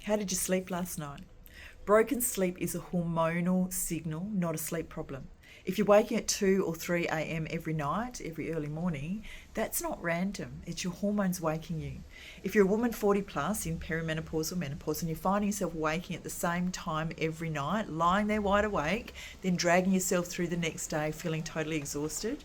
How did you sleep last night? Broken sleep is a hormonal signal, not a sleep problem. If you're waking at 2 or 3 a.m. every night, every early morning, that's not random. It's your hormones waking you. If you're a woman 40 plus in perimenopause or menopause and you're finding yourself waking at the same time every night, lying there wide awake, then dragging yourself through the next day feeling totally exhausted,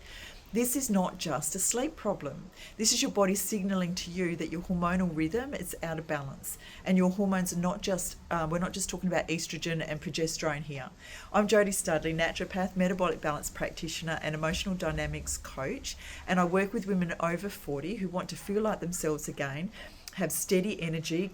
this is not just a sleep problem. This is your body signaling to you that your hormonal rhythm is out of balance. And your hormones are not just, we're not just talking about estrogen and progesterone here. I'm Jodie Studley, naturopath, metabolic balance practitioner and emotional dynamics coach. And I work with women over 40 who want to feel like themselves again, have steady energy,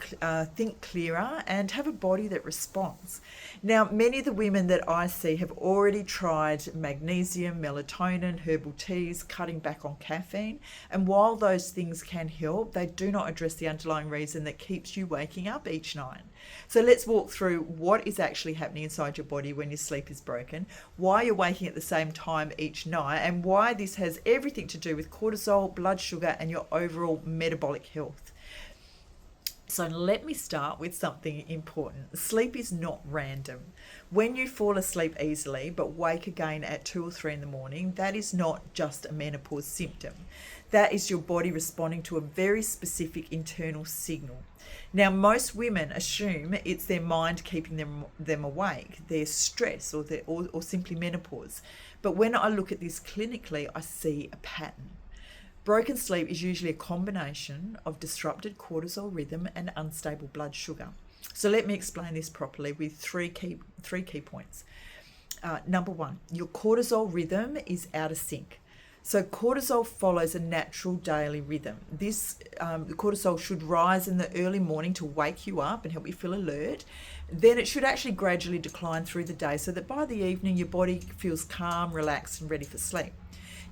think clearer, and have a body that responds. Now, many of the women that I see have already tried magnesium, melatonin, herbal teas, cutting back on caffeine, and while those things can help, they do not address the underlying reason that keeps you waking up each night. So let's walk through what is actually happening inside your body when your sleep is broken, why you're waking at the same time each night, and why this has everything to do with cortisol, blood sugar, and your overall metabolic health. So let me start with something important. Sleep is not random. When you fall asleep easily but wake again at 2 or 3 in the morning, that is not just a menopause symptom. That is your body responding to a very specific internal signal. Now, most women assume it's their mind keeping them awake, their stress or simply menopause. But when I look at this clinically, I see a pattern. Broken sleep is usually a combination of disrupted cortisol rhythm and unstable blood sugar. So let me explain this properly with three key points. Number one, your cortisol rhythm is out of sync. So cortisol follows a natural daily rhythm. This cortisol should rise in the early morning to wake you up and help you feel alert. Then it should actually gradually decline through the day so that by the evening your body feels calm, relaxed, and ready for sleep.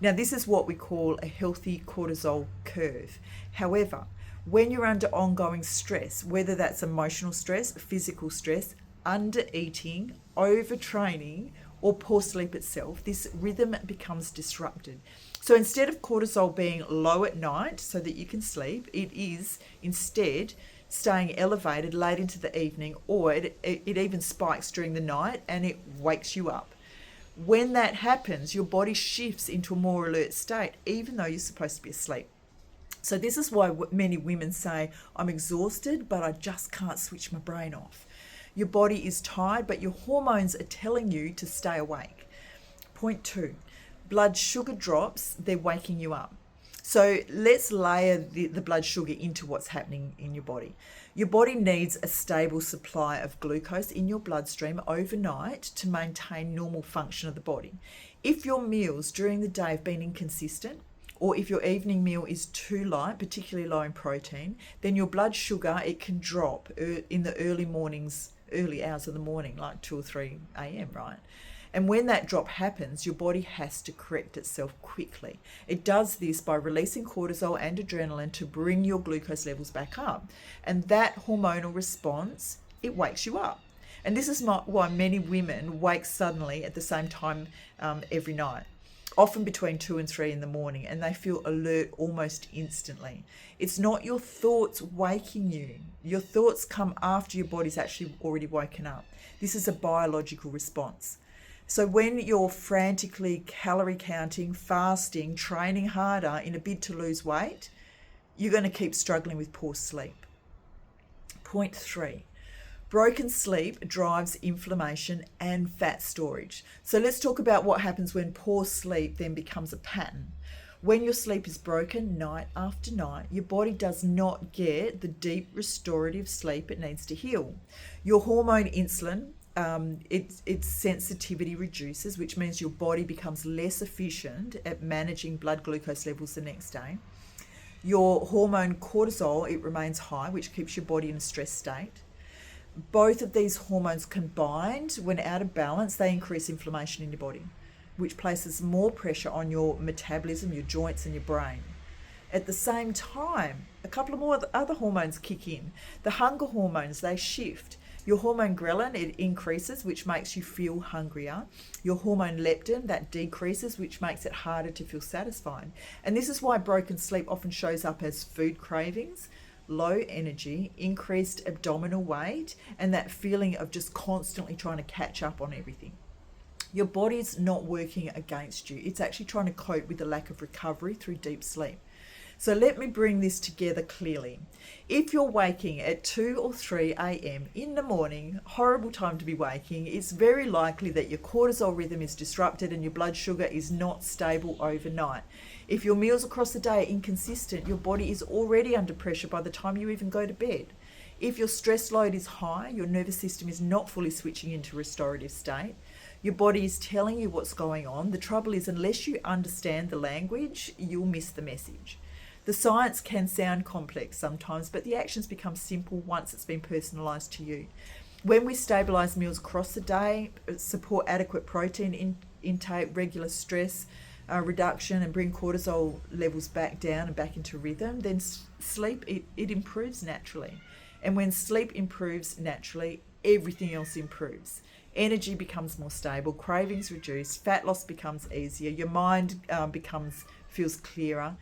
Now, this is what we call a healthy cortisol curve. However, when you're under ongoing stress, whether that's emotional stress, physical stress, under-eating, overtraining, or poor sleep itself, this rhythm becomes disrupted. So instead of cortisol being low at night so that you can sleep, it is instead staying elevated late into the evening, or it even spikes during the night and it wakes you up. When that happens, your body shifts into a more alert state, even though you're supposed to be asleep. So this is why many women say, I'm exhausted, but I just can't switch my brain off. Your body is tired, but your hormones are telling you to stay awake. Point two, blood sugar drops, they're waking you up. So let's layer the blood sugar into what's happening in your body. Your body needs a stable supply of glucose in your bloodstream overnight to maintain normal function of the body. If your meals during the day have been inconsistent, or if your evening meal is too light, particularly low in protein, then your blood sugar, it can drop in the early hours of the morning, like 2 or 3 a.m., right? And when that drop happens, your body has to correct itself quickly. It does this by releasing cortisol and adrenaline to bring your glucose levels back up. And that hormonal response, it wakes you up. And this is why many women wake suddenly at the same time every night, often between 2 and 3 in the morning, and they feel alert almost instantly. It's not your thoughts waking you. Your thoughts come after your body's actually already woken up. This is a biological response. So when you're frantically calorie counting, fasting, training harder in a bid to lose weight, you're going to keep struggling with poor sleep. Point three, broken sleep drives inflammation and fat storage. So let's talk about what happens when poor sleep then becomes a pattern. When your sleep is broken night after night, your body does not get the deep restorative sleep it needs to heal. Your hormone insulin, its sensitivity reduces, which means your body becomes less efficient at managing blood glucose levels the next day. Your hormone cortisol, it remains high, which keeps your body in a stress state. Both of these hormones combined, when out of balance, they increase inflammation in your body, which places more pressure on your metabolism, your joints, and your brain. At the same time, a couple of more other hormones kick in. The hunger hormones, they shift. Your hormone ghrelin, it increases, which makes you feel hungrier. Your hormone leptin, that decreases, which makes it harder to feel satisfied. And this is why broken sleep often shows up as food cravings, low energy, increased abdominal weight, and that feeling of just constantly trying to catch up on everything. Your body's not working against you. It's actually trying to cope with the lack of recovery through deep sleep. So let me bring this together clearly. If you're waking at 2 or 3 a.m. in the morning, horrible time to be waking, it's very likely that your cortisol rhythm is disrupted and your blood sugar is not stable overnight. If your meals across the day are inconsistent, your body is already under pressure by the time you even go to bed. If your stress load is high, your nervous system is not fully switching into restorative state. Your body is telling you what's going on. The trouble is, unless you understand the language, you'll miss the message. The science can sound complex sometimes, but the actions become simple once it's been personalised to you. When we stabilise meals across the day, support adequate protein intake, regular stress reduction, and bring cortisol levels back down and back into rhythm, then sleep, it improves naturally. And when sleep improves naturally, everything else improves. Energy becomes more stable, cravings reduce, fat loss becomes easier, your mind feels clearer.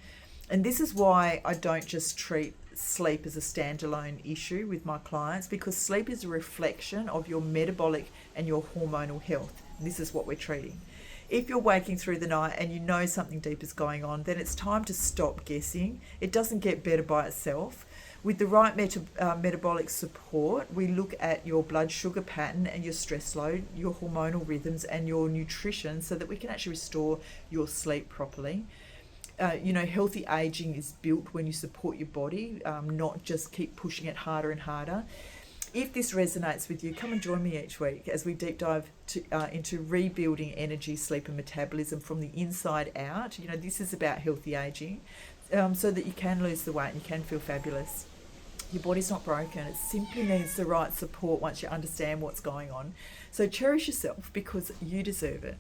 And this is why I don't just treat sleep as a standalone issue with my clients, because sleep is a reflection of your metabolic and your hormonal health. And this is what we're treating. If you're waking through the night and you know something deep is going on, then it's time to stop guessing. It doesn't get better by itself. With the right metabolic support, we look at your blood sugar pattern and your stress load, your hormonal rhythms, and your nutrition so that we can actually restore your sleep properly. Healthy aging is built when you support your body, not just keep pushing it harder and harder. If this resonates with you, come and join me each week as we deep dive into rebuilding energy, sleep, and metabolism from the inside out. This is about healthy aging, so that you can lose the weight and you can feel fabulous. Your body's not broken. It simply needs the right support once you understand what's going on. So cherish yourself because you deserve it.